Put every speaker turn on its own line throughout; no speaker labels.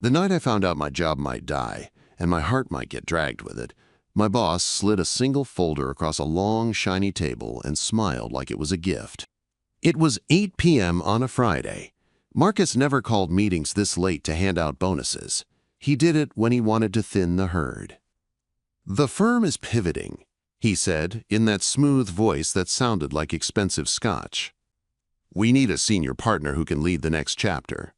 The night I found out my job might die, and my heart might get dragged with it, my boss slid a single folder across a long, shiny table and smiled like it was a gift. It was 8 p.m. on a Friday. Marcus never called meetings this late to hand out bonuses. He did it when he wanted to thin the herd. "The firm is pivoting," he said in that smooth voice that sounded like expensive scotch. "We need a senior partner who can lead the next chapter."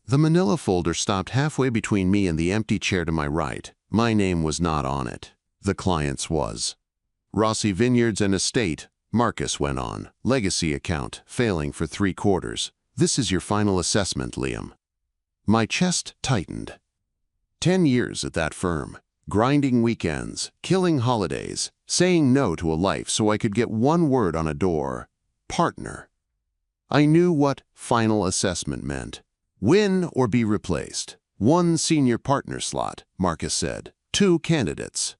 The manila folder stopped halfway between me and the empty chair to my right. My name was not on it. The client's was. "Rossi Vineyards and Estate," Marcus went on. "Legacy account, failing for 3 quarters. This is your final assessment, Liam." My chest tightened. 10 years at that firm, grinding weekends, killing holidays, saying no to a life so I could get one word on a door: partner. I knew what final assessment meant. Win or be replaced. 1 senior partner slot, Marcus said. 2 candidates.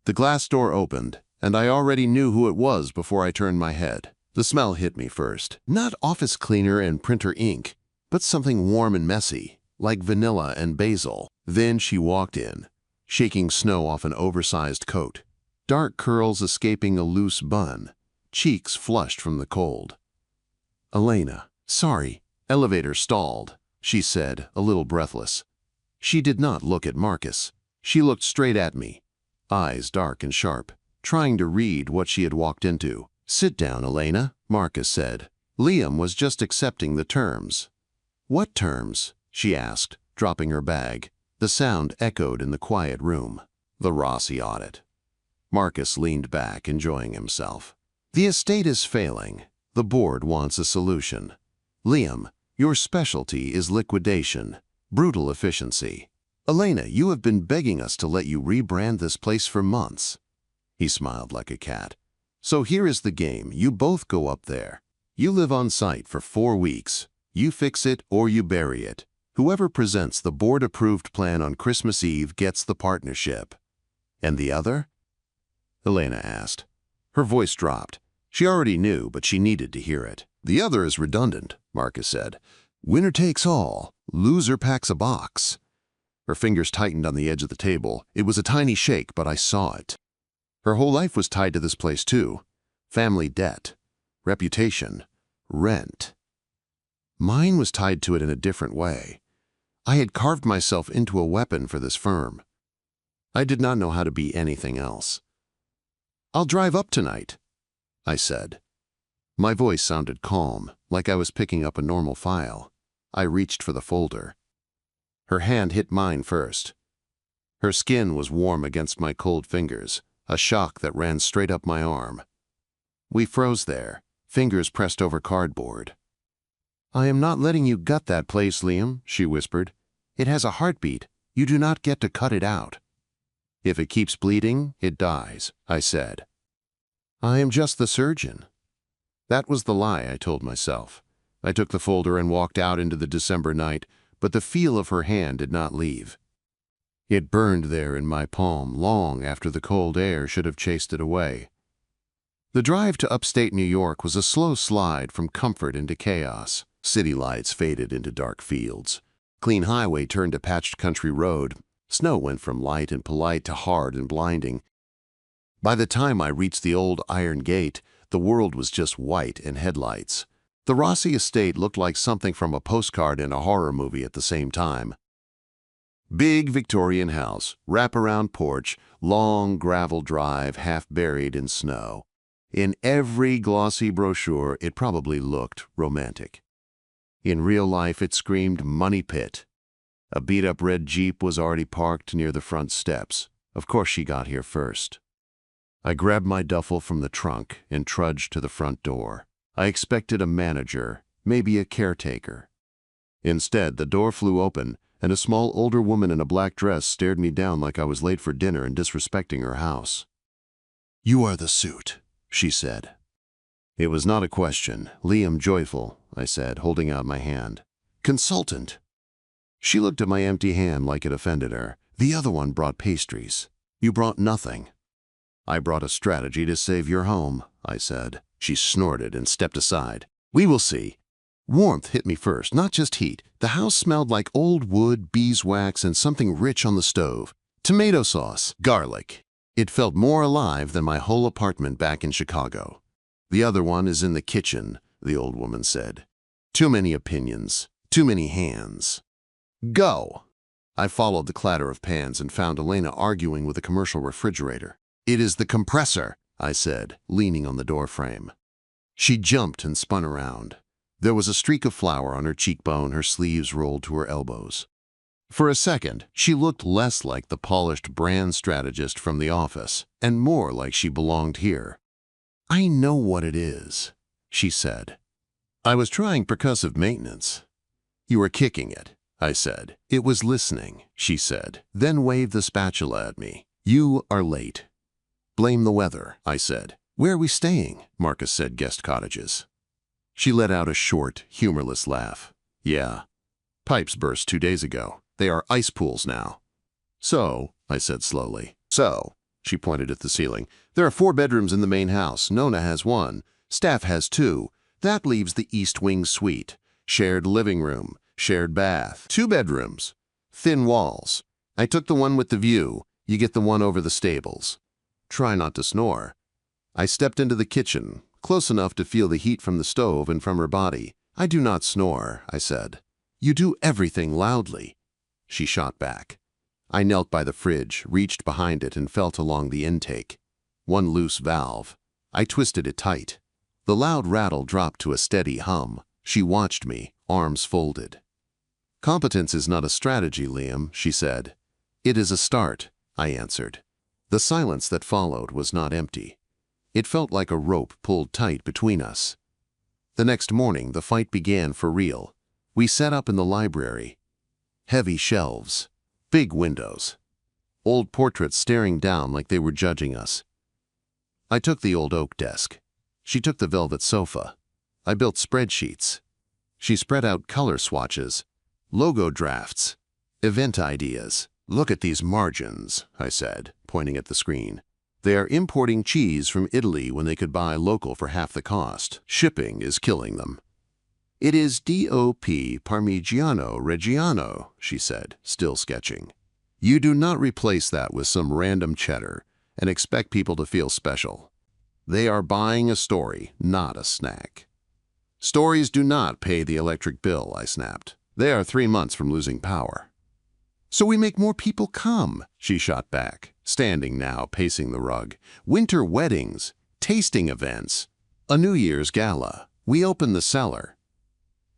The glass door opened, and I already knew who it was before I turned my head. The smell hit me first. Not office cleaner and printer ink, but something warm and messy, like vanilla and basil. Then she walked in, shaking snow off an oversized coat, dark curls escaping a loose bun, cheeks flushed from the cold. "Elena, sorry, elevator stalled," she said, a little breathless. She did not look at Marcus. She looked straight at me, eyes dark and sharp, trying to read what she had walked into. "Sit down, Elena," Marcus said. Liam was just accepting the terms. "What terms?" she asked, dropping her bag. The sound echoed in the quiet room. "The Rossi audit." Marcus leaned back, enjoying himself. "The estate is failing. The board wants a solution. Liam, your specialty is liquidation, brutal efficiency. Elena, you have been begging us to let you rebrand this place for months." He smiled like a cat. "So here is the game. You both go up there. You live on site for 4 weeks. You fix it or you bury it. Whoever presents the board-approved plan on Christmas Eve gets the partnership." "And the other?" Elena asked. Her voice dropped. She already knew, but she needed to hear it. "The other is redundant," Marcus said. "Winner takes all. Loser packs a box." Her fingers tightened on the edge of the table. It was a tiny shake, but I saw it. Her whole life was tied to this place too. Family debt, reputation, rent. Mine was tied to it in a different way. I had carved myself into a weapon for this firm. I did not know how to be anything else. "I'll drive up tonight," I said. My voice sounded calm, like I was picking up a normal file. I reached for the folder. Her hand hit mine first. Her skin was warm against my cold fingers, a shock that ran straight up my arm. We froze there, fingers pressed over cardboard. "I am not letting you gut that place, Liam," she whispered. "It has a heartbeat. You do not get to cut it out." "If it keeps bleeding, it dies," I said. "I am just the surgeon." That was the lie I told myself. I took the folder and walked out into the December night, but the feel of her hand did not leave. It burned there in my palm long after the cold air should have chased it away. The drive to upstate New York was a slow slide from comfort into chaos. City lights faded into dark fields. Clean highway turned to patched country road. Snow went from light and polite to hard and blinding. By the time I reached the old iron gate, the world was just white and headlights. The Rossi estate looked like something from a postcard and a horror movie at the same time. Big Victorian house, wraparound porch, long gravel drive half buried in snow. In every glossy brochure, it probably looked romantic. In real life, it screamed money pit. A beat-up red Jeep was already parked near the front steps. Of course she got here first. I grabbed my duffel from the trunk and trudged to the front door. I expected a manager, maybe a caretaker. Instead, the door flew open, and a small older woman in a black dress stared me down like I was late for dinner and disrespecting her house. "You are the suit," she said. It was not a question. "Liam Joyful," I said, holding out my hand. "Consultant." She looked at my empty hand like it offended her. "The other one brought pastries. You brought nothing." "I brought a strategy to save your home," I said. She snorted and stepped aside. "We will see." Warmth hit me first, not just heat. The house smelled like old wood, beeswax, and something rich on the stove. Tomato sauce, garlic. It felt more alive than my whole apartment back in Chicago. "The other one is in the kitchen," the old woman said. "Too many opinions, too many hands. Go!" I followed the clatter of pans and found Elena arguing with a commercial refrigerator. "It is the compressor," I said, leaning on the doorframe. She jumped and spun around. There was a streak of flour on her cheekbone, her sleeves rolled to her elbows. For a second, she looked less like the polished brand strategist from the office and more like she belonged here. "I know what it is," she said. "I was trying percussive maintenance." "You were kicking it," I said. "It was listening," she said, then waved the spatula at me. "You are late." "Blame the weather," I said. "Where are we staying?" Marcus said. "Guest cottages." She let out a short, humorless laugh. "Yeah. Pipes burst 2 days ago. They are ice pools now." "So," I said slowly. "So," she pointed at the ceiling, "there are 4 bedrooms in the main house. Nona has 1. Staff has 2. That leaves the East Wing suite. Shared living room, shared bath. 2 bedrooms. Thin walls. I took the one with the view. You get the one over the stables. Try not to snore." I stepped into the kitchen, close enough to feel the heat from the stove and from her body. "I do not snore," I said. "You do everything loudly." She shot back. I knelt by the fridge, reached behind it, and felt along the intake. One loose valve. I twisted it tight. The loud rattle dropped to a steady hum. She watched me, arms folded. "Competence is not a strategy, Liam," she said. "It is a start," I answered. The silence that followed was not empty. It felt like a rope pulled tight between us. The next morning, the fight began for real. We sat up in the library. Heavy shelves, big windows, old portraits staring down like they were judging us. I took the old oak desk. She took the velvet sofa. I built spreadsheets. She spread out color swatches, logo drafts, event ideas. "Look at these margins," I said, pointing at the screen. "They are importing cheese from Italy when they could buy local for half the cost. Shipping is killing them." "It is DOP Parmigiano Reggiano," she said, still sketching. "You do not replace that with some random cheddar and expect people to feel special. They are buying a story, not a snack." "Stories do not pay the electric bill," I snapped. "They are 3 months from losing power." "So we make more people come," she shot back, standing now, pacing the rug. "Winter weddings, tasting events, a New Year's gala. We open the cellar."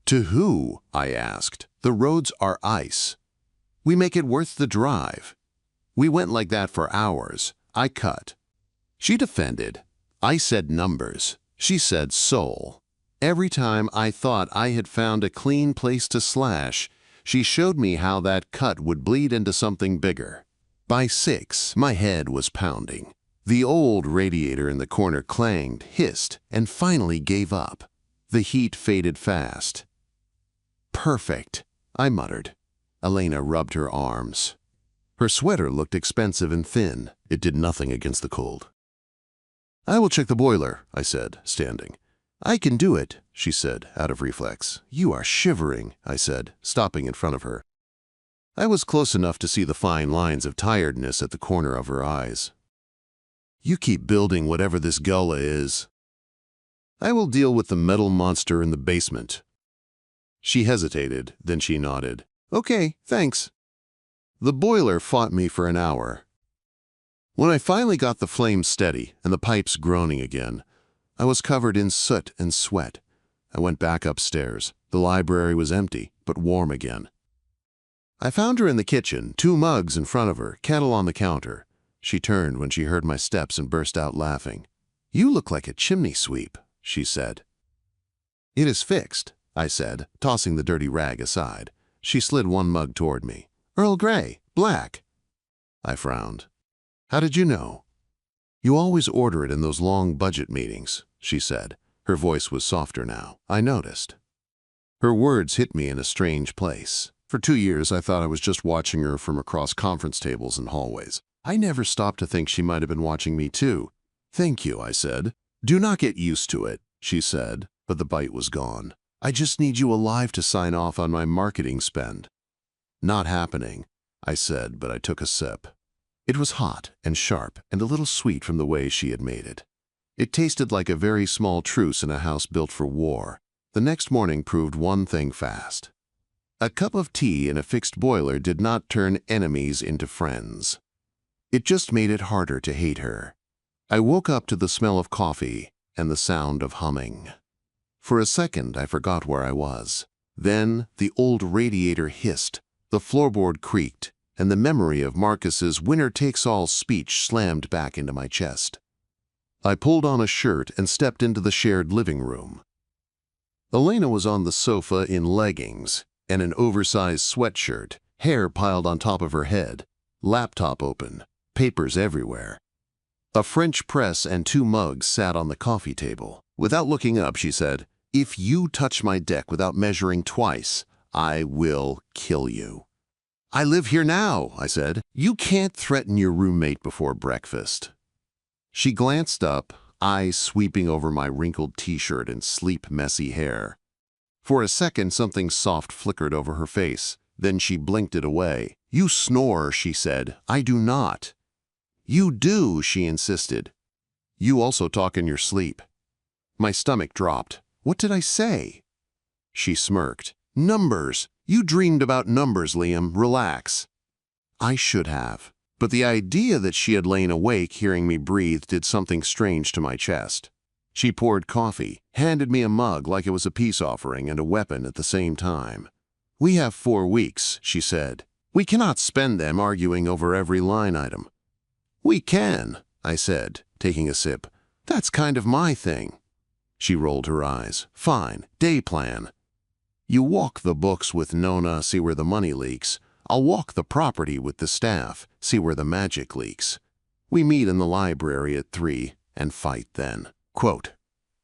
"To who?" I asked. "The roads are ice. We make it worth the drive." We went like that for hours. I cut. She defended. I said numbers. She said soul. Every time I thought I had found a clean place to slash, she showed me how that cut would bleed into something bigger. By 6, my head was pounding. The old radiator in the corner clanged, hissed, and finally gave up. The heat faded fast. "Perfect," I muttered. Elena rubbed her arms. Her sweater looked expensive and thin. It did nothing against the cold. "I will check the boiler," I said, standing. "I can do it," she said, out of reflex. "You are shivering," I said, stopping in front of her. I was close enough to see the fine lines of tiredness at the corner of her eyes. "You keep building whatever this gullah is. I will deal with the metal monster in the basement." She hesitated, then she nodded. "Okay, thanks." The boiler fought me for an hour. When I finally got the flames steady and the pipes groaning again, I was covered in soot and sweat. I went back upstairs. The library was empty, but warm again. I found her in the kitchen, 2 mugs in front of her, kettle on the counter. She turned when she heard my steps and burst out laughing. "You look like a chimney sweep," she said. "It is fixed," I said, tossing the dirty rag aside. She slid 1 mug toward me. "Earl Grey, black." I frowned. "How did you know?" "You always order it in those long budget meetings," she said. Her voice was softer now. I noticed. Her words hit me in a strange place. For 2 years, I thought I was just watching her from across conference tables and hallways. I never stopped to think she might have been watching me too. "Thank you," I said. "Do not get used to it," she said, but the bite was gone. I just need you alive to sign off on my marketing spend." "Not happening," I said, but I took a sip. It was hot and sharp and a little sweet from the way she had made it. It tasted like a very small truce in a house built for war. The next morning proved one thing fast. A cup of tea in a fixed boiler did not turn enemies into friends. It just made it harder to hate her. I woke up to the smell of coffee and the sound of humming. For a second, I forgot where I was. Then the old radiator hissed, the floorboard creaked, and the memory of Marcus's winner-takes-all speech slammed back into my chest. I pulled on a shirt and stepped into the shared living room. Elena was on the sofa in leggings and an oversized sweatshirt, hair piled on top of her head, laptop open, papers everywhere. A French press and 2 mugs sat on the coffee table. Without looking up, she said, "If you touch my deck without measuring twice, I will kill you." "I live here now," I said. "You can't threaten your roommate before breakfast." She glanced up, eyes sweeping over my wrinkled t-shirt and sleep-messy hair. For a second, something soft flickered over her face. Then she blinked it away. "You snore," she said. "I do not." "You do," she insisted. "You also talk in your sleep." My stomach dropped. What did I say? She smirked. "Numbers. You dreamed about numbers, Liam. Relax." I should have. But the idea that she had lain awake hearing me breathe did something strange to my chest. She poured coffee, handed me a mug like it was a peace offering and a weapon at the same time. "We have 4 weeks," she said. "We cannot spend them arguing over every line item." "We can," I said, taking a sip. "That's kind of my thing." She rolled her eyes. "Fine. Day plan. You walk the books with Nona, see where the money leaks. I'll walk the property with the staff, see where the magic leaks. We meet in the library at 3 and fight then." Quote.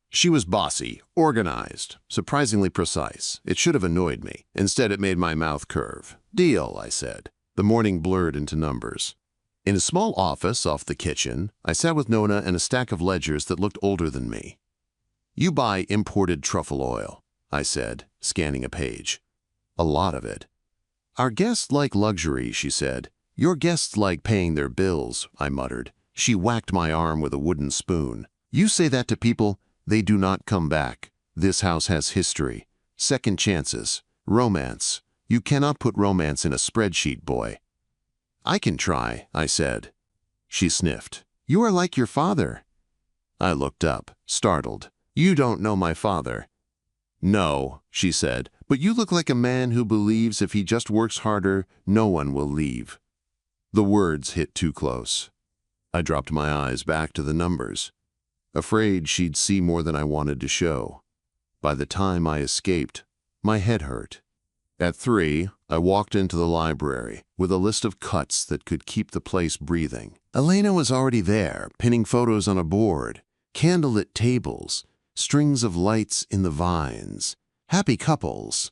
She was bossy, organized, surprisingly precise. It should have annoyed me. Instead, it made my mouth curve. "Deal," I said. The morning blurred into numbers. In a small office off the kitchen, I sat with Nona and a stack of ledgers that looked older than me. "You buy imported truffle oil," I said, scanning a page. "A lot of it." "Our guests like luxury," she said. "Your guests like paying their bills," I muttered. She whacked my arm with a wooden spoon. "You say that to people, they do not come back. This house has history, second chances, romance. You cannot put romance in a spreadsheet, boy." "I can try," I said. She sniffed. "You are like your father." I looked up, startled. "You don't know my father." "No," she said, "but you look like a man who believes if he just works harder, no one will leave." The words hit too close. I dropped my eyes back to the numbers, afraid she'd see more than I wanted to show. By the time I escaped, my head hurt. At 3, I walked into the library with a list of cuts that could keep the place breathing. Elena was already there, pinning photos on a board, candlelit tables, strings of lights in the vines. Happy couples.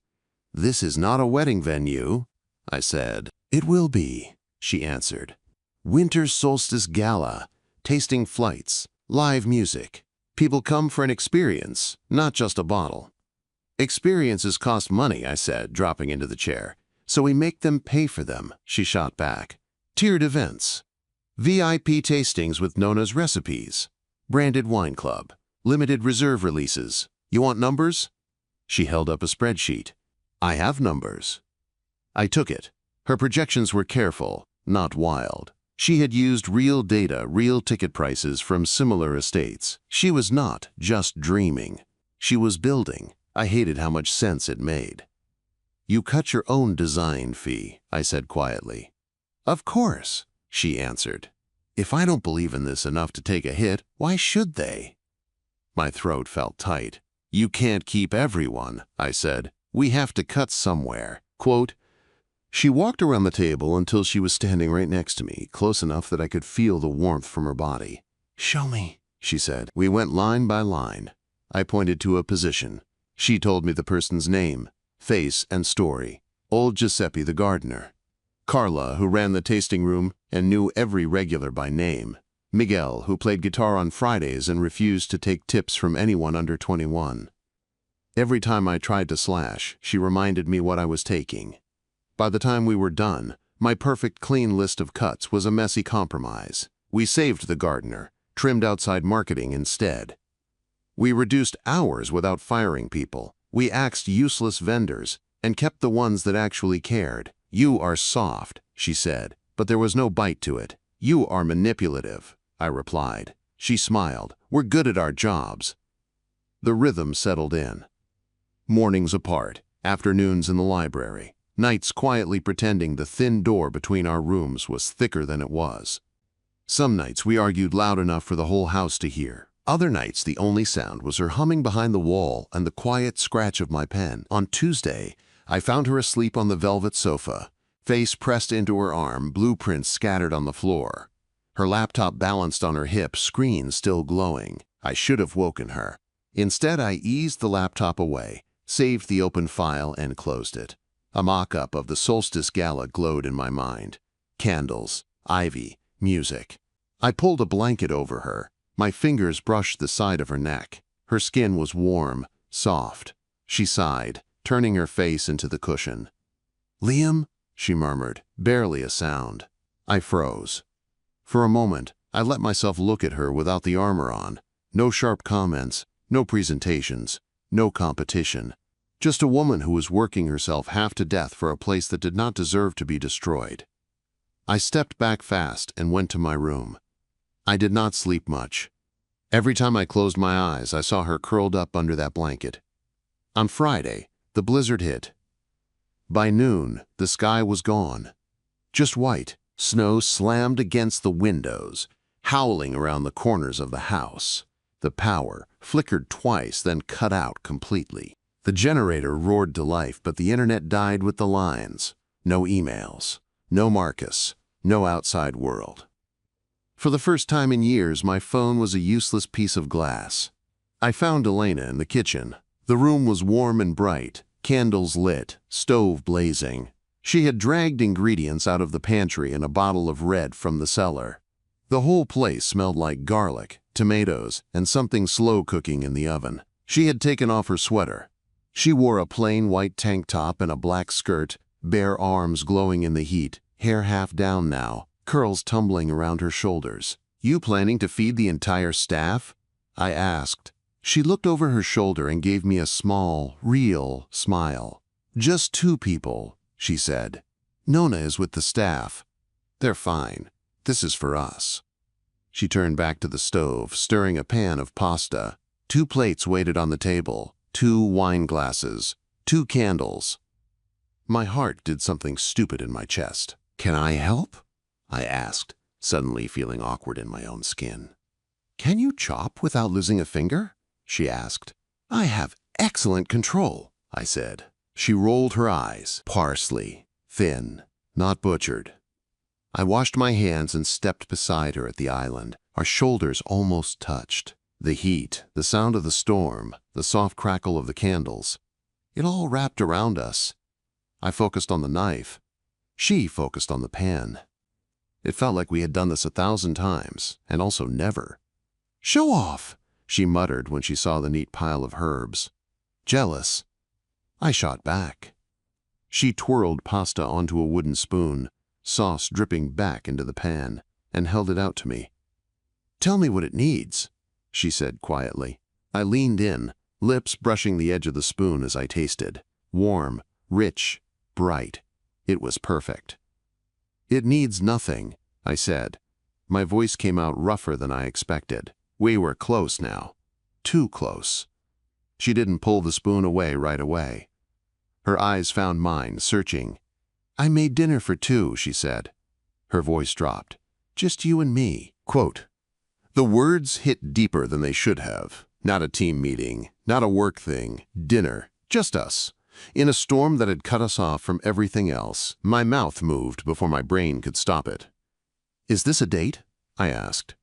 "This is not a wedding venue," I said. "It will be," she answered. "Winter solstice gala, tasting flights, live music. People come for an experience, not just a bottle." "Experiences cost money," I said, dropping into the chair. "So we make them pay for them," she shot back. "Tiered events. VIP tastings with Nona's recipes. Branded wine club. Limited reserve releases. You want numbers?" She held up a spreadsheet. "I have numbers." I took it. Her projections were careful, not wild. She had used real data, real ticket prices from similar estates. She was not just dreaming. She was building. I hated how much sense it made. "You cut your own design fee," I said quietly. "Of course," she answered. "If I don't believe in this enough to take a hit, why should they?" My throat felt tight. "You can't keep everyone," I said. "We have to cut somewhere." Quote. She walked around the table until she was standing right next to me, close enough that I could feel the warmth from her body. "Show me," she said. We went line by line. I pointed to a position. She told me the person's name, face, and story. Old Giuseppe the gardener. Carla, who ran the tasting room and knew every regular by name. Miguel, who played guitar on Fridays and refused to take tips from anyone under 21. Every time I tried to slash, she reminded me what I was taking. By the time we were done, my perfect clean list of cuts was a messy compromise. We saved the gardener, trimmed outside marketing instead. We reduced hours without firing people. We axed useless vendors and kept the ones that actually cared. "You are soft," she said, but there was no bite to it. "You are manipulative," I replied. She smiled. "We're good at our jobs." The rhythm settled in. Mornings apart, afternoons in the library, nights quietly pretending the thin door between our rooms was thicker than it was. Some nights we argued loud enough for the whole house to hear. Other nights the only sound was her humming behind the wall and the quiet scratch of my pen. On Tuesday, I found her asleep on the velvet sofa, face pressed into her arm, blueprints scattered on the floor. Her laptop balanced on her hip, screen still glowing. I should have woken her. Instead, I eased the laptop away, saved the open file, and closed it. A mock-up of the Solstice Gala glowed in my mind. Candles, ivy, music. I pulled a blanket over her. My fingers brushed the side of her neck. Her skin was warm, soft. She sighed, turning her face into the cushion. "Liam?" she murmured, barely a sound. I froze. For a moment, I let myself look at her without the armor on. No sharp comments, no presentations, no competition. Just a woman who was working herself half to death for a place that did not deserve to be destroyed. I stepped back fast and went to my room. I did not sleep much. Every time I closed my eyes, I saw her curled up under that blanket. On Friday, the blizzard hit. By noon, the sky was gone. Just white. Snow slammed against the windows, howling around the corners of the house. The power flickered twice, then cut out completely. The generator roared to life, but the internet died with the lines. No emails, no Marcus, no outside world. For the first time in years, my phone was a useless piece of glass. I found Elena in the kitchen. The room was warm and bright, candles lit, stove blazing. She had dragged ingredients out of the pantry and a bottle of red from the cellar. The whole place smelled like garlic, tomatoes, and something slow cooking in the oven. She had taken off her sweater. She wore a plain white tank top and a black skirt, bare arms glowing in the heat, hair half down now, curls tumbling around her shoulders. "You planning to feed the entire staff?" I asked. She looked over her shoulder and gave me a small, real smile. "Just 2 people," she said. "Nona is with the staff. They're fine. This is for us." She turned back to the stove, stirring a pan of pasta. 2 plates waited on the table, 2 wine glasses, 2 candles. My heart did something stupid in my chest. "Can I help?" I asked, suddenly feeling awkward in my own skin. "Can you chop without losing a finger?" she asked. "I have excellent control," I said. She rolled her eyes. "Parsley, thin, not butchered." I washed my hands and stepped beside her at the island. Our shoulders almost touched. The heat, the sound of the storm, the soft crackle of the candles. It all wrapped around us. I focused on the knife. She focused on the pan. It felt like we had done this 1,000 times, and also never. "Show off," she muttered when she saw the neat pile of herbs. "Jealous." I shot back. She twirled pasta onto a wooden spoon, sauce dripping back into the pan, and held it out to me. "Tell me what it needs," she said quietly. I leaned in, lips brushing the edge of the spoon as I tasted. Warm, rich, bright. It was perfect. "It needs nothing," I said. My voice came out rougher than I expected. We were close now. Too close. She didn't pull the spoon away right away. Her eyes found mine, searching. "I made dinner for 2, she said. Her voice dropped. "Just you and me." Quote. The words hit deeper than they should have. Not a team meeting, not a work thing. Dinner. Just us. In a storm that had cut us off from everything else. My mouth moved before my brain could stop it. "Is this a date?" I asked.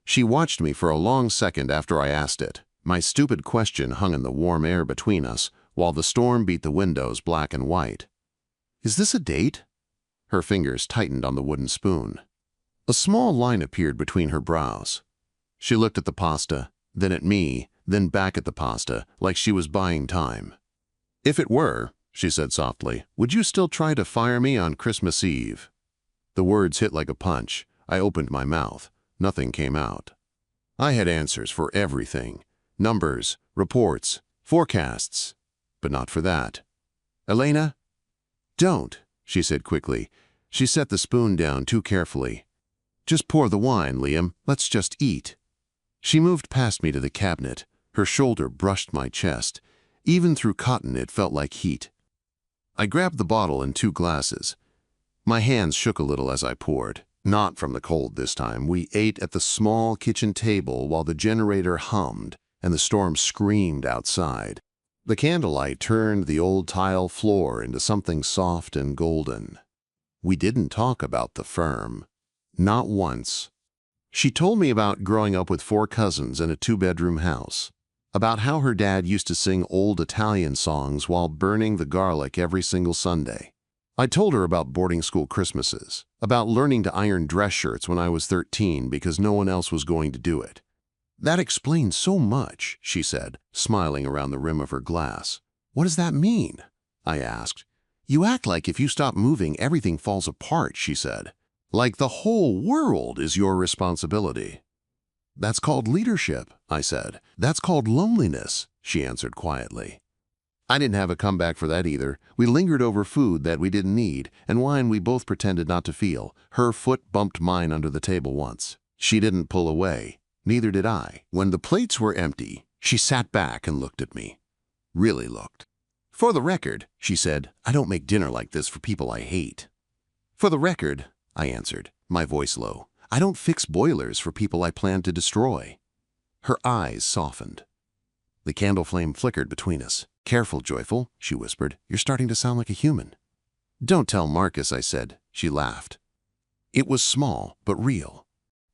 She watched me for a long second after I asked it. My stupid question hung in the warm air between us, while the storm beat the windows black and white. "Is this a date?" Her fingers tightened on the wooden spoon. A small line appeared between her brows. She looked at the pasta, then at me, then back at the pasta, like she was buying time. "If it were," she said softly, "would you still try to fire me on Christmas Eve?" The words hit like a punch. I opened my mouth. Nothing came out. I had answers for everything. Numbers, reports, forecasts. But not for that. "Elena?" "Don't," she said quickly. She set the spoon down too carefully. "Just pour the wine, Liam. Let's just eat." She moved past me to the cabinet. Her shoulder brushed my chest. Even through cotton, it felt like heat. I grabbed the bottle and 2 glasses. My hands shook a little as I poured. Not from the cold this time. We ate at the small kitchen table while the generator hummed and the storm screamed outside. The candlelight turned the old tile floor into something soft and golden. We didn't talk about the firm. Not once. She told me about growing up with 4 cousins in a 2-bedroom house, about how her dad used to sing old Italian songs while burning the garlic every single Sunday. I told her about boarding school Christmases, about learning to iron dress shirts when I was 13 because no one else was going to do it. "That explains so much," she said, smiling around the rim of her glass. "What does that mean?" I asked. "You act like if you stop moving, everything falls apart," she said. "Like the whole world is your responsibility." "That's called leadership," I said. "That's called loneliness," she answered quietly. I didn't have a comeback for that either. We lingered over food that we didn't need, and wine we both pretended not to feel. Her foot bumped mine under the table once. She didn't pull away. Neither did I. When the plates were empty, she sat back and looked at me. Really looked. "For the record," she said, "I don't make dinner like this for people I hate." "For the record," I answered, my voice low, "I don't fix boilers for people I plan to destroy." Her eyes softened. The candle flame flickered between us. "Careful, Joyful," she whispered. "You're starting to sound like a human." "Don't tell Marcus," I said. She laughed. It was small, but real.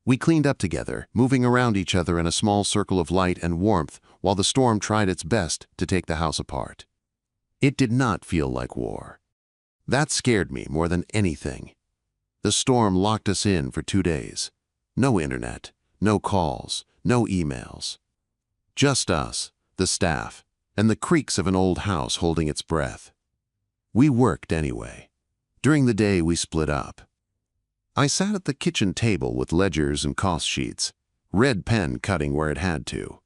We cleaned up together, moving around each other in a small circle of light and warmth while the storm tried its best to take the house apart. It did not feel like war. That scared me more than anything. The storm locked us in for 2 days. No internet, no calls, no emails. Just us, the staff, and the creaks of an old house holding its breath. We worked anyway. During the day, we split up. I sat at the kitchen table with ledgers and cost sheets, red pen cutting where it had to.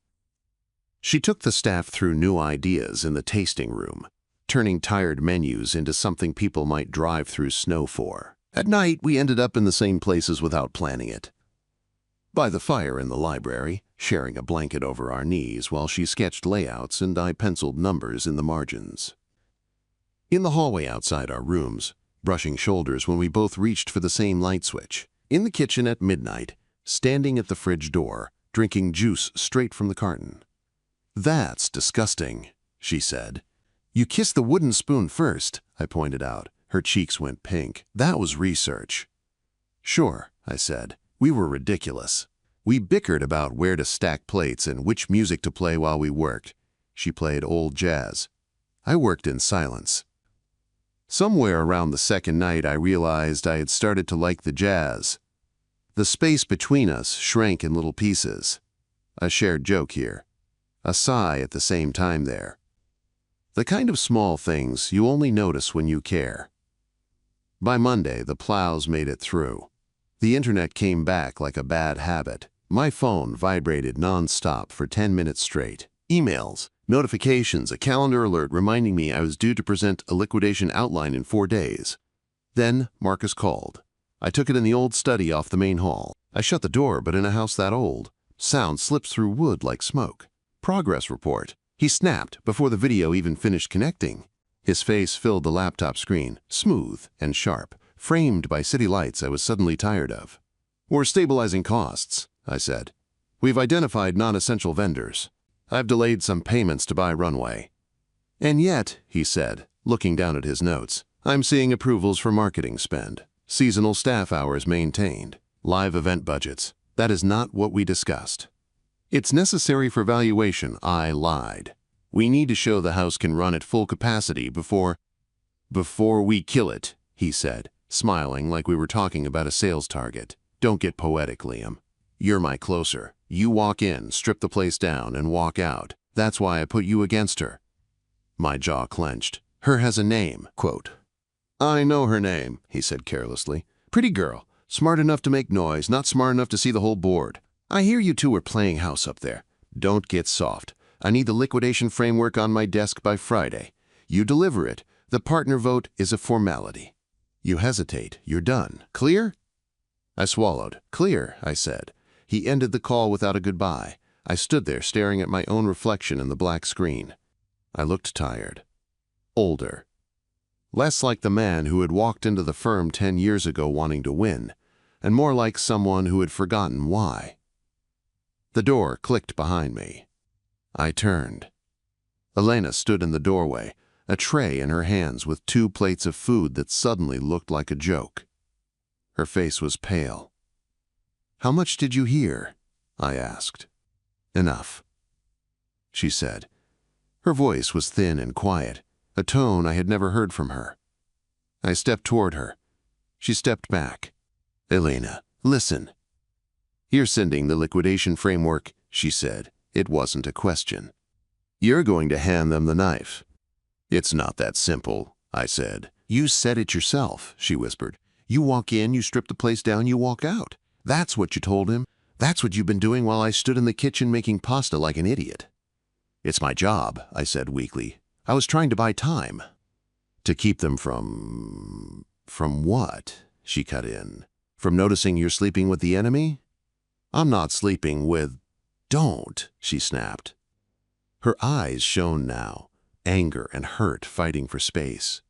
She took the staff through new ideas in the tasting room, turning tired menus into something people might drive through snow for. At night, we ended up in the same places without planning it. By the fire in the library, sharing a blanket over our knees while she sketched layouts and I penciled numbers in the margins. In the hallway outside our rooms, brushing shoulders when we both reached for the same light switch. In the kitchen at midnight, standing at the fridge door, drinking juice straight from the carton. "That's disgusting," she said. "You kissed the wooden spoon first," I pointed out. Her cheeks went pink. "That was research." "Sure," I said. "We were ridiculous. We bickered about where to stack plates and which music to play while we worked. She played old jazz. I worked in silence. Somewhere around the second night, I realized I had started to like the jazz. The space between us shrank in little pieces. A shared joke here. A sigh at the same time there. The kind of small things you only notice when you care. By Monday, the plows made it through. The internet came back like a bad habit. My phone vibrated non-stop for 10 minutes straight. Emails, notifications, a calendar alert reminding me I was due to present a liquidation outline in 4 days. Then Marcus called. I took it in the old study off the main hall. I shut the door, but in a house that old, sound slips through wood like smoke. "Progress report." He snapped before the video even finished connecting. His face filled the laptop screen, smooth and sharp, framed by city lights I was suddenly tired of. "We're stabilizing costs," I said. "We've identified non-essential vendors. I've delayed some payments to buy runway." "And yet," he said, looking down at his notes, "I'm seeing approvals for marketing spend, seasonal staff hours maintained, live event budgets. That is not what we discussed." "It's necessary for valuation," I lied. "We need to show the house can run at full capacity before we kill it," he said, smiling like we were talking about a sales target. "Don't get poetic, Liam. You're my closer. You walk in, strip the place down, and walk out. That's why I put you against her." My jaw clenched. "Her has a name." Quote. "I know her name," he said carelessly. "Pretty girl. Smart enough to make noise, not smart enough to see the whole board. I hear you two are playing house up there. Don't get soft. I need the liquidation framework on my desk by Friday. You deliver it. The partner vote is a formality. You hesitate. You're done. Clear?" I swallowed. "Clear," I said. He ended the call without a goodbye. I stood there staring at my own reflection in the black screen. I looked tired. Older. Less like the man who had walked into the firm 10 years ago wanting to win, and more like someone who had forgotten why. The door clicked behind me. I turned. Elena stood in the doorway, a tray in her hands with 2 plates of food that suddenly looked like a joke. Her face was pale. "How much did you hear?" I asked. "Enough," she said. Her voice was thin and quiet, a tone I had never heard from her. I stepped toward her. She stepped back. "Elena, listen." "You're sending the liquidation framework," she said. It wasn't a question. "You're going to hand them the knife." "It's not that simple," I said. "You said it yourself," she whispered. "You walk in, you strip the place down, you walk out. That's what you told him. That's what you've been doing while I stood in the kitchen making pasta like an idiot." "It's my job," I said weakly. "I was trying to buy time." "To keep them from what?" she cut in. "From noticing you're sleeping with the enemy?" "I'm not sleeping with—" "Don't," she snapped. Her eyes shone now, anger and hurt fighting for space.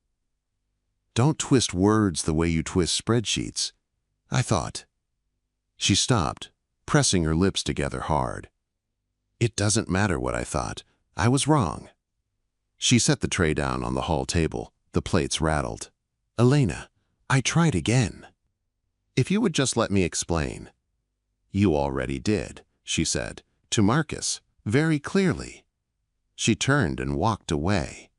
"Don't twist words the way you twist spreadsheets. I thought—" She stopped, pressing her lips together hard. "It doesn't matter what I thought. I was wrong." She set the tray down on the hall table. The plates rattled. "Elena, I tried again. If you would just let me explain." "You already did," she said, to Marcus, very clearly. She turned and walked away.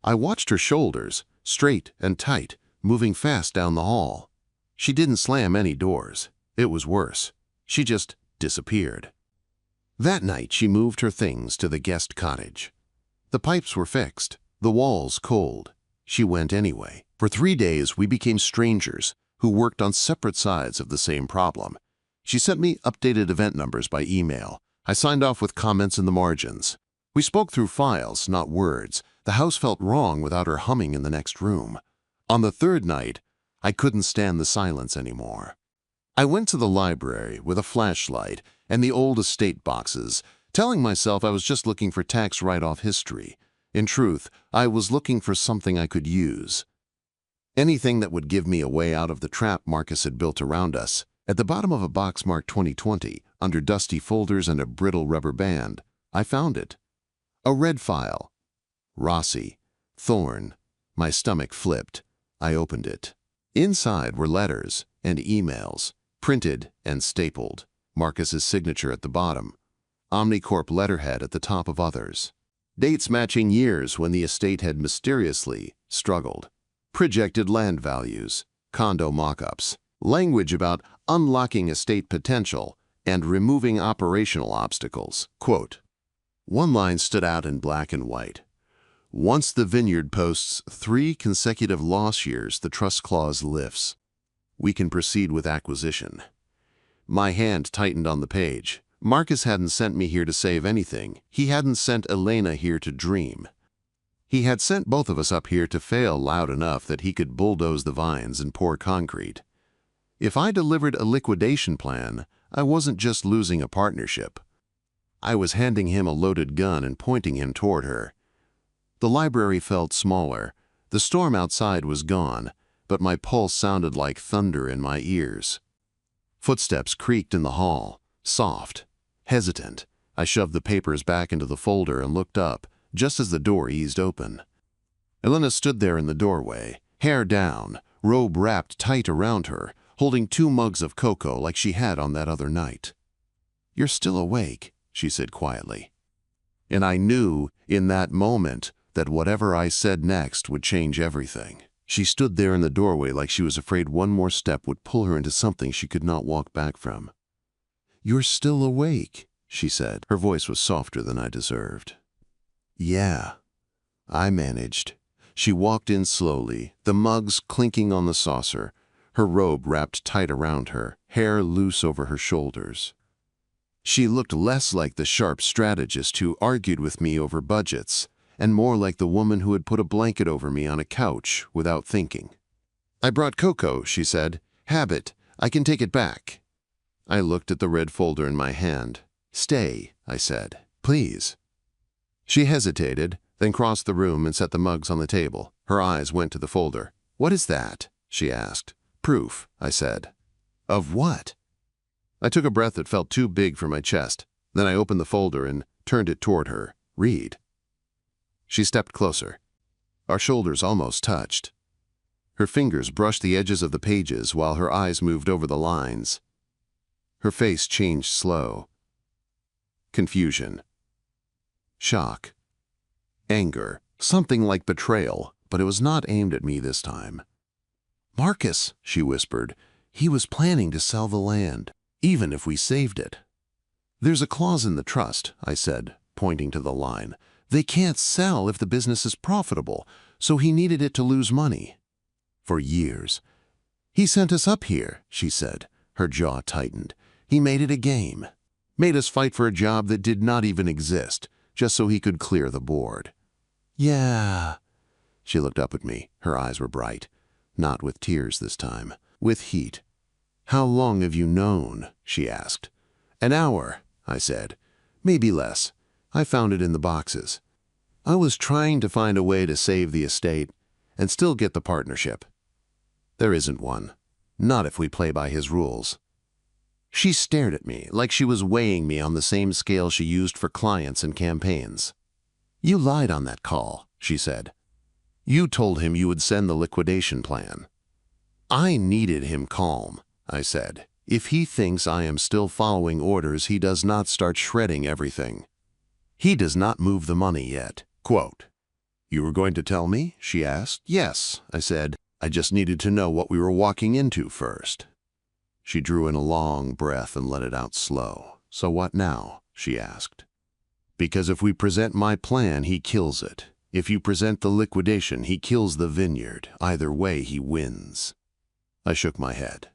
I watched her shoulders, straight and tight, moving fast down the hall. She didn't slam any doors. It was worse. She just disappeared. That night she moved her things to the guest cottage. The pipes were fixed, the walls cold. She went anyway. For 3 days we became strangers who worked on separate sides of the same problem. She sent me updated event numbers by email. I signed off with comments in the margins. We spoke through files, not words. The house felt wrong without her humming in the next room. On the 3rd night, I couldn't stand the silence anymore. I went to the library with a flashlight and the old estate boxes, telling myself I was just looking for tax write-off history. In truth, I was looking for something I could use. Anything that would give me a way out of the trap Marcus had built around us. At the bottom of a box marked 2020, under dusty folders and a brittle rubber band, I found it. A red file. Rossi. Thorn. My stomach flipped. I opened it. Inside were letters and emails, printed and stapled. Marcus's signature at the bottom. Omnicorp letterhead at the top of others. Dates matching years when the estate had mysteriously struggled. Projected land values. Condo mock-ups. Language about unlocking estate potential and removing operational obstacles. Quote. One line stood out in black and white. Once the vineyard posts 3 consecutive loss years, the trust clause lifts. We can proceed with acquisition. My hand tightened on the page. Marcus hadn't sent me here to save anything. He hadn't sent Elena here to dream. He had sent both of us up here to fail loud enough that he could bulldoze the vines and pour concrete. If I delivered a liquidation plan, I wasn't just losing a partnership. I was handing him a loaded gun and pointing him toward her. The library felt smaller. The storm outside was gone, but my pulse sounded like thunder in my ears. Footsteps creaked in the hall, soft, hesitant. I shoved the papers back into the folder and looked up, just as the door eased open. Elena stood there in the doorway, hair down, robe wrapped tight around her, holding 2 mugs of cocoa like she had on that other night. "You're still awake," she said quietly. And I knew, in that moment, that whatever I said next would change everything. She stood there in the doorway like she was afraid one more step would pull her into something she could not walk back from. "You're still awake," she said. Her voice was softer than I deserved. "Yeah," I managed. She walked in slowly, the mugs clinking on the saucer, her robe wrapped tight around her, hair loose over her shoulders. She looked less like the sharp strategist who argued with me over budgets, and more like the woman who had put a blanket over me on a couch without thinking. "I brought cocoa," she said. "Have it. I can take it back." I looked at the red folder in my hand. "Stay," I said. "Please." She hesitated, then crossed the room and set the mugs on the table. Her eyes went to the folder. "What is that?" she asked. "Proof," I said. "Of what?" I took a breath that felt too big for my chest. Then I opened the folder and turned it toward her. "Read." She stepped closer. Our shoulders almost touched. Her fingers brushed the edges of the pages while her eyes moved over the lines. Her face changed slow. Confusion. Shock. Anger. Something like betrayal, but it was not aimed at me this time. "Marcus," she whispered, "he was planning to sell the land, even if we saved it." "There's a clause in the trust," I said, pointing to the line. "They can't sell if the business is profitable, so he needed it to lose money." "For years." "He sent us up here," she said. Her jaw tightened. "He made it a game. Made us fight for a job that did not even exist, just so he could clear the board." "Yeah." She looked up at me. Her eyes were bright. Not with tears this time. With heat. "How long have you known?" she asked. "An hour," I said. "Maybe less. I found it in the boxes. I was trying to find a way to save the estate and still get the partnership. There isn't one. Not if we play by his rules." She stared at me like she was weighing me on the same scale she used for clients and campaigns. "You lied on that call," she said. "You told him you would send the liquidation plan." "I needed him calm," I said. "If he thinks I am still following orders, he does not start shredding everything. He does not move the money yet." Quote. "You were going to tell me?" she asked. "Yes," I said. "I just needed to know what we were walking into first." She drew in a long breath and let it out slow. "So what now?" she asked. "Because if we present my plan, he kills it. If you present the liquidation, he kills the vineyard. Either way, he wins." I shook my head.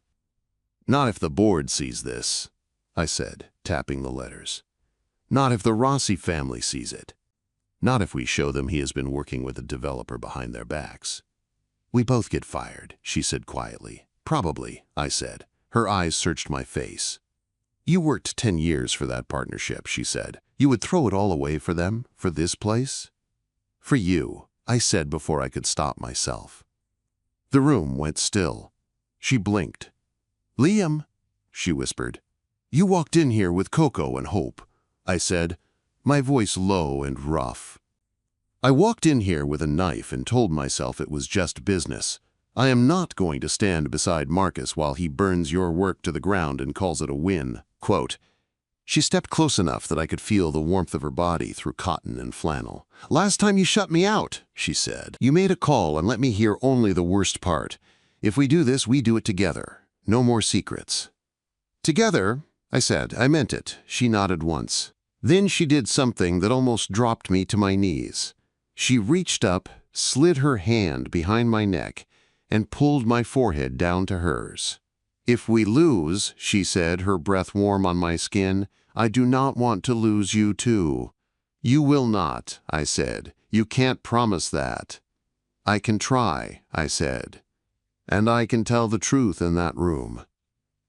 "Not if the board sees this," I said, tapping the letters. "Not if the Rossi family sees it. Not if we show them he has been working with a developer behind their backs." "We both get fired," she said quietly. "Probably," I said. Her eyes searched my face. "You worked 10 years for that partnership," she said. "You would throw it all away for them? For this place?" "For you," I said before I could stop myself. The room went still. She blinked. "Liam," she whispered. "You walked in here with Coco and Hope," I said, my voice low and rough. "I walked in here with a knife and told myself it was just business. I am not going to stand beside Marcus while he burns your work to the ground and calls it a win." Quote. She stepped close enough that I could feel the warmth of her body through cotton and flannel. "Last time you shut me out," she said. "You made a call and let me hear only the worst part. If we do this, we do it together. No more secrets." "Together," I said. I meant it. She nodded once. Then she did something that almost dropped me to my knees. She reached up, slid her hand behind my neck, and pulled my forehead down to hers. "If we lose," she said, her breath warm on my skin, "I do not want to lose you too." "You will not," I said. "You can't promise that." "I can try," I said. "And I can tell the truth in that room."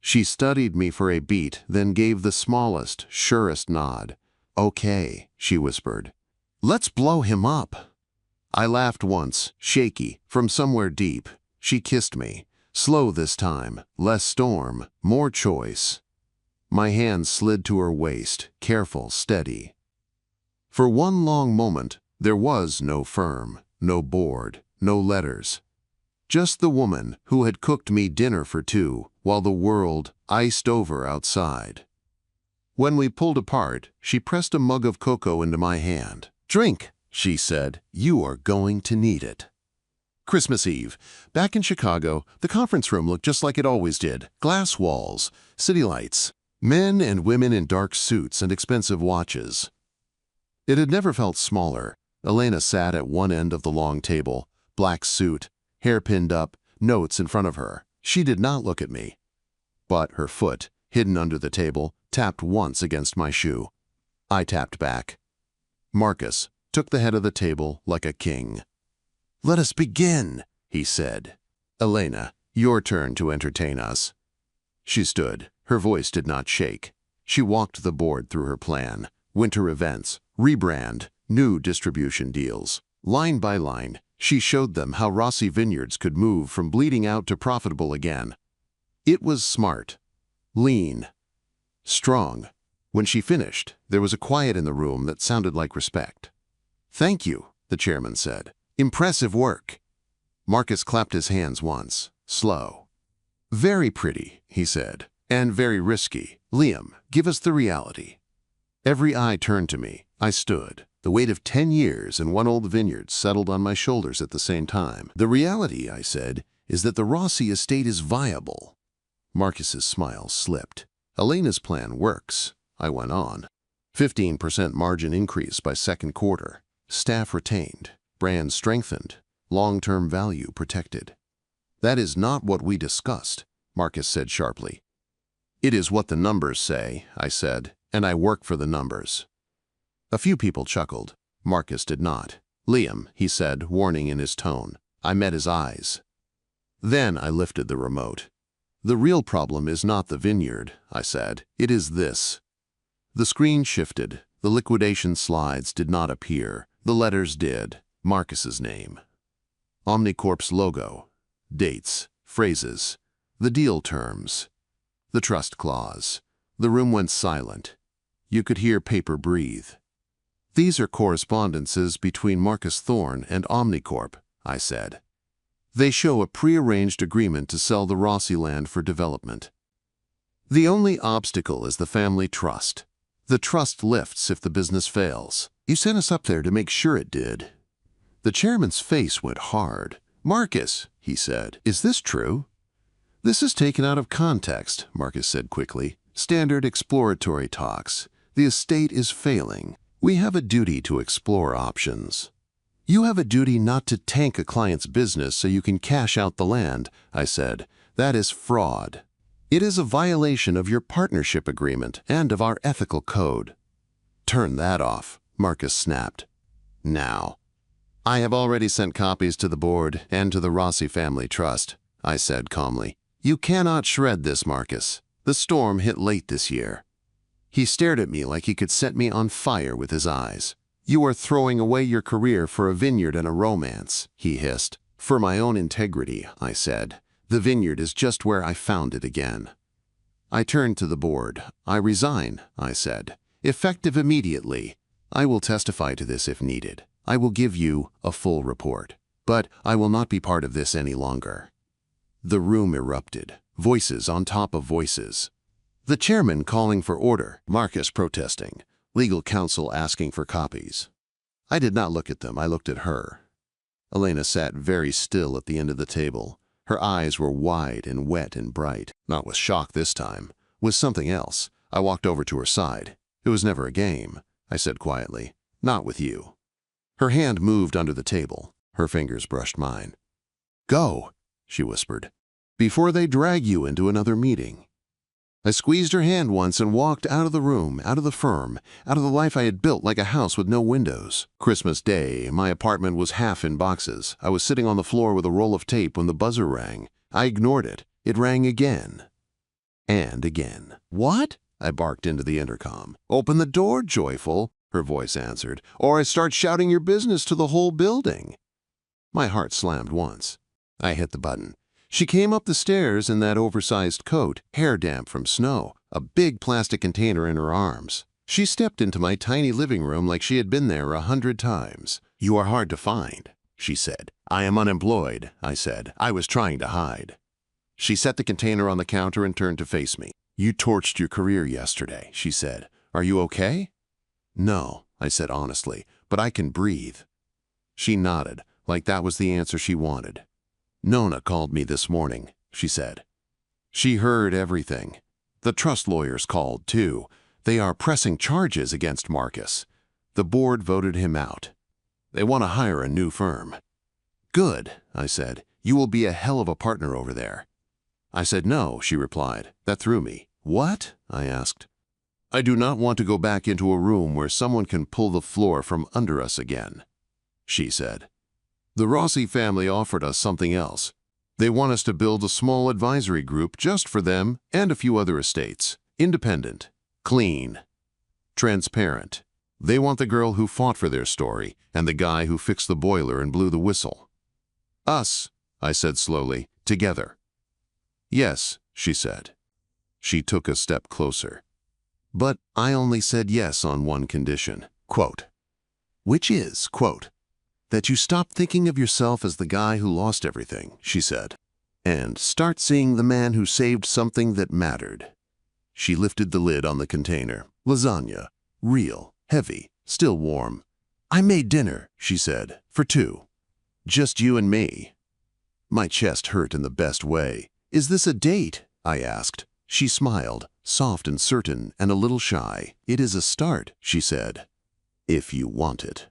She studied me for a beat, then gave the smallest, surest nod. "Okay," she whispered. "Let's blow him up." I laughed once, shaky, from somewhere deep. She kissed me. Slow this time, less storm, more choice. My hand slid to her waist, careful, steady. For one long moment, there was no firm, no board, no letters. Just the woman who had cooked me dinner for two while the world iced over outside. When we pulled apart, she pressed a mug of cocoa into my hand. "Drink," she said. "You are going to need it." Christmas Eve. Back in Chicago, the conference room looked just like it always did. Glass walls, city lights, Men and women in dark suits and expensive watches. It had never felt smaller. Elena sat at one end of the long table, black suit, hair pinned up, notes in front of her. She did not look at me. But her foot, hidden under the table, tapped once against my shoe. I tapped back. Marcus took the head of the table like a king. "Let us begin," he said. "Elena, your turn to entertain us." She stood. Her voice did not shake. She walked the board through her plan. Winter events, rebrand, new distribution deals. Line by line, she showed them how Rossi Vineyards could move from bleeding out to profitable again. It was smart, lean, strong. When she finished, there was a quiet in the room that sounded like respect. "Thank you," the chairman said. "Impressive work." Marcus clapped his hands once, slow. "Very pretty," he said, "and very risky. Liam, give us the reality." Every eye turned to me. I stood. The weight of 10 years and one old vineyard settled on my shoulders at the same time. "The reality," I said, "is that the Rossi estate is viable." Marcus's smile slipped. "Elena's plan works," I went on. 15% margin increase by second quarter. Staff retained. Brand strengthened. Long-term value protected. "That is not what we discussed," Marcus said sharply. "It is what the numbers say," I said, "and I work for the numbers." A few people chuckled. Marcus did not. "Liam," he said, warning in his tone. I met his eyes. Then I lifted the remote. "The real problem is not the vineyard," I said. "It is this." The screen shifted. The liquidation slides did not appear. The letters did. Marcus's name. Omnicorp's logo. Dates. Phrases. The deal terms. The trust clause. The room went silent. You could hear paper breathe. "These are correspondences between Marcus Thorne and Omnicorp," I said. "They show a prearranged agreement to sell the Rossi land for development. The only obstacle is the family trust. The trust lifts if the business fails. You sent us up there to make sure it did." The chairman's face went hard. "Marcus," he said, "is this true?" "This is taken out of context," Marcus said quickly. "Standard exploratory talks. The estate is failing. We have a duty to explore options." "You have a duty not to tank a client's business so you can cash out the land," I said. "That is fraud. It is a violation of your partnership agreement and of our ethical code." "Turn that off," Marcus snapped. "Now." "I have already sent copies to the board and to the Rossi family trust," I said calmly. "You cannot shred this, Marcus. The storm hit late this year." He stared at me like he could set me on fire with his eyes. "You are throwing away your career for a vineyard and a romance," he hissed. "For my own integrity," I said. "The vineyard is just where I found it again." I turned to the board. "I resign," I said. "Effective immediately. I will testify to this if needed. I will give you a full report. But I will not be part of this any longer." The room erupted. Voices on top of voices. The chairman calling for order, Marcus protesting, legal counsel asking for copies. I did not look at them, I looked at her. Elena sat very still at the end of the table. Her eyes were wide and wet and bright, not with shock this time, with something else. I walked over to her side. "It was never a game," I said quietly. "Not with you." Her hand moved under the table. Her fingers brushed mine. "Go," she whispered, "before they drag you into another meeting." I squeezed her hand once and walked out of the room, out of the firm, out of the life I had built like a house with no windows. Christmas Day, my apartment was half in boxes. I was sitting on the floor with a roll of tape when the buzzer rang. I ignored it. It rang again. And again. "What?" I barked into the intercom. "Open the door, Joyful," her voice answered, "or I start shouting your business to the whole building." My heart slammed once. I hit the button. She came up the stairs in that oversized coat, hair damp from snow, a big plastic container in her arms. She stepped into my tiny living room like she had been there 100 times. "You are hard to find," she said. "I am unemployed," I said. "I was trying to hide." She set the container on the counter and turned to face me. "You torched your career yesterday," she said. "Are you okay?" "No," I said honestly, "but I can breathe." She nodded, like that was the answer she wanted. "Nona called me this morning," she said. "She heard everything." The trust lawyers called, too. They are pressing charges against Marcus. The board voted him out. They want to hire a new firm. Good, I said. You will be a hell of a partner over there. I said no, she replied. That threw me. What? I asked. I do not want to go back into a room where someone can pull the floor from under us again, she said. The Rossi family offered us something else. They want us to build a small advisory group just for them and a few other estates. Independent, clean, transparent. They want the girl who fought for their story and the guy who fixed the boiler and blew the whistle. Us, I said slowly, together. Yes, she said. She took a step closer. But I only said yes on one condition, quote, which is, quote, that you stop thinking of yourself as the guy who lost everything, she said, and start seeing the man who saved something that mattered. She lifted the lid on the container. Lasagna. Real. Heavy. Still warm. I made dinner, she said, for two. Just you and me. My chest hurt in the best way. Is this a date? I asked. She smiled, soft and certain and a little shy. It is a start, she said. If you want it.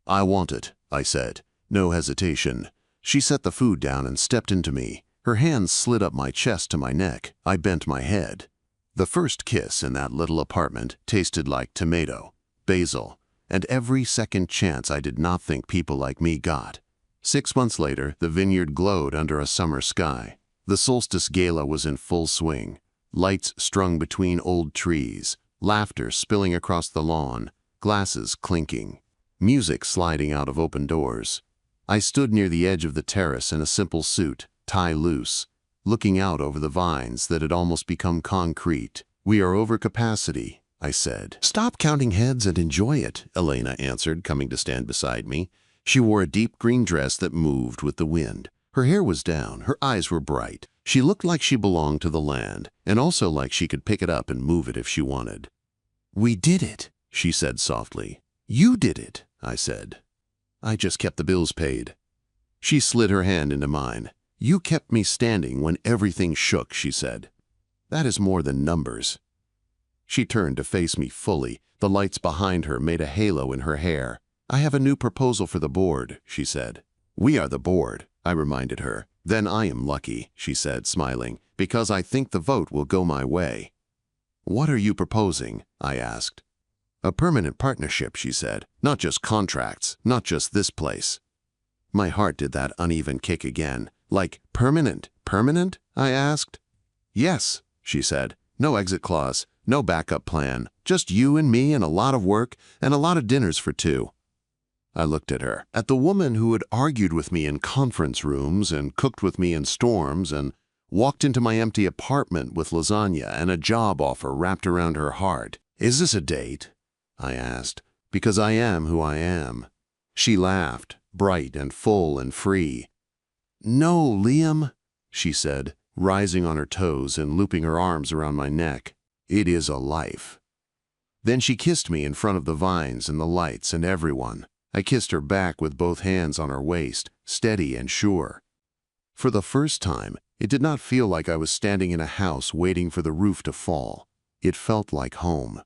I want it, I said. No hesitation. She set the food down and stepped into me. Her hands slid up my chest to my neck. I bent my head. The first kiss in that little apartment tasted like tomato, basil, and every second chance I did not think people like me got. 6 months later, the vineyard glowed under a summer sky. The solstice gala was in full swing. Lights strung between old trees, laughter spilling across the lawn, glasses clinking, music sliding out of open doors. I stood near the edge of the terrace in a simple suit, tie loose, looking out over the vines that had almost become concrete. We are over capacity, I said. Stop counting heads and enjoy it, Elena answered, coming to stand beside me. She wore a deep green dress that moved with the wind. Her hair was down, her eyes were bright. She looked like she belonged to the land, and also like she could pick it up and move it if she wanted. We did it, she said softly. You did it, I said. I just kept the bills paid. She slid her hand into mine. You kept me standing when everything shook, she said. That is more than numbers. She turned to face me fully. The lights behind her made a halo in her hair. I have a new proposal for the board, she said. We are the board, I reminded her. Then I am lucky, she said, smiling, because I think the vote will go my way. What are you proposing? I asked. A permanent partnership, she said. Not just contracts, not just this place. My heart did that uneven kick again. Like, permanent? Permanent? I asked. Yes, she said. No exit clause, no backup plan. Just you and me and a lot of work and a lot of dinners for two. I looked at her, at the woman who had argued with me in conference rooms and cooked with me in storms and walked into my empty apartment with lasagna and a job offer wrapped around her heart. Is this a date? I asked, because I am who I am. She laughed, bright and full and free. No, Liam, she said, rising on her toes and looping her arms around my neck. It is a life. Then she kissed me in front of the vines and the lights and everyone. I kissed her back with both hands on her waist, steady and sure. For the first time, it did not feel like I was standing in a house waiting for the roof to fall. It felt like home.